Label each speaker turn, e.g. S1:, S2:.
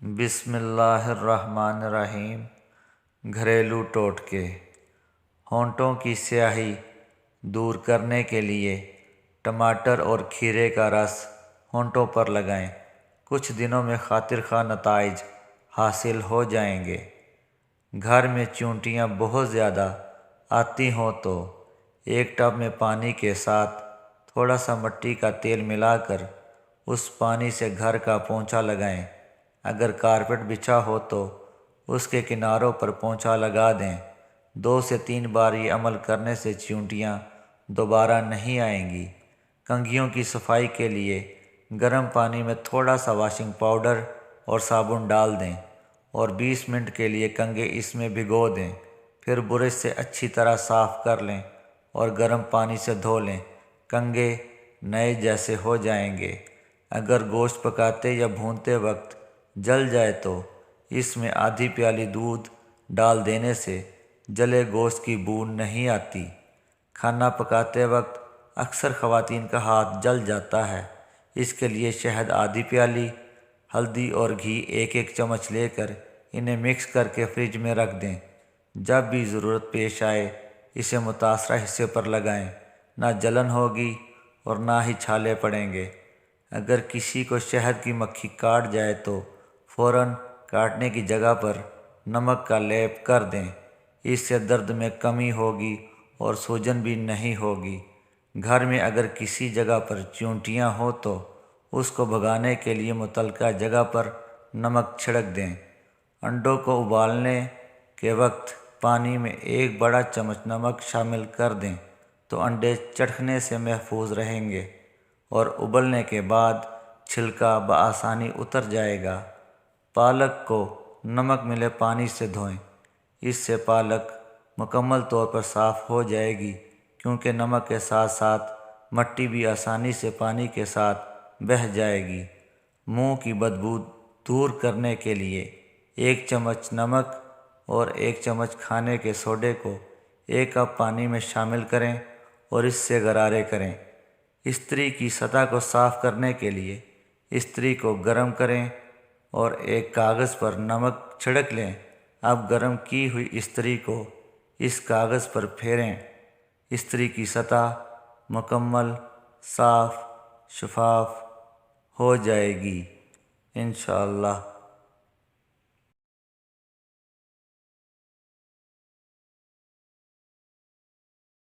S1: بسم اللہ الرحمن الرحیم۔ گھریلو ٹوٹکے۔ ہونٹوں کی سیاہی دور کرنے کے لیے ٹماٹر اور کھیرے کا رس ہونٹوں پر لگائیں، کچھ دنوں میں خاطر خواہ نتائج حاصل ہو جائیں گے۔ گھر میں چیونٹیاں بہت زیادہ آتی ہوں تو ایک ٹب میں پانی کے ساتھ تھوڑا سا مٹی کا تیل ملا کر اس پانی سے گھر کا پونچھا لگائیں۔ اگر کارپیٹ بچھا ہو تو اس کے کناروں پر پونچھا لگا دیں۔ 2 سے 3 بار یہ عمل کرنے سے چیونٹیاں دوبارہ نہیں آئیں گی۔ کنگھیوں کی صفائی کے لیے گرم پانی میں تھوڑا سا واشنگ پاؤڈر اور صابن ڈال دیں اور 20 منٹ کے لیے کنگھے اس میں بھگو دیں۔ پھر برش سے اچھی طرح صاف کر لیں اور گرم پانی سے دھو لیں۔ کنگھے نئے جیسے ہو جائیں گے۔ اگر گوشت پکاتے یا بھونتے وقت جل جائے تو اس میں آدھی پیالی دودھ ڈال دینے سے جلے گوشت کی بو نہیں آتی۔ کھانا پکاتے وقت اکثر خواتین کا ہاتھ جل جاتا ہے، اس کے لیے شہد آدھی پیالی، ہلدی اور گھی 1 چمچ لے کر انہیں مکس کر کے فریج میں رکھ دیں۔ جب بھی ضرورت پیش آئے اسے متاثرہ حصے پر لگائیں، نہ جلن ہوگی اور نہ ہی چھالے پڑیں گے۔ اگر کسی کو شہد کی مکھی کاٹ جائے تو فوراً کاٹنے کی جگہ پر نمک کا لیپ کر دیں، اس سے درد میں کمی ہوگی اور سوجن بھی نہیں ہوگی۔ گھر میں اگر کسی جگہ پر چیونٹیاں ہوں تو اس کو بھگانے کے لیے متعلقہ جگہ پر نمک چھڑک دیں۔ انڈوں کو ابالنے کے وقت پانی میں 1 بڑا چمچ نمک شامل کر دیں تو انڈے چٹکنے سے محفوظ رہیں گے اور ابلنے کے بعد چھلکا بآسانی اتر جائے گا۔ پالک کو نمک ملے پانی سے دھوئیں، اس سے پالک مکمل طور پر صاف ہو جائے گی، کیونکہ نمک کے ساتھ ساتھ مٹی بھی آسانی سے پانی کے ساتھ بہہ جائے گی۔ منہ کی بدبو دور کرنے کے لیے 1 چمچ نمک اور 1 چمچ کھانے کے سوڈے کو 1 کپ پانی میں شامل کریں اور اس سے غرارے کریں۔ استری کی سطح کو صاف کرنے کے لیے استری کو گرم کریں اور ایک کاغذ پر نمک چھڑک لیں۔ اب گرم کی ہوئی استری کو اس کاغذ پر پھیریں۔ استری کی سطح مکمل صاف شفاف ہو جائے گی انشاءاللہ۔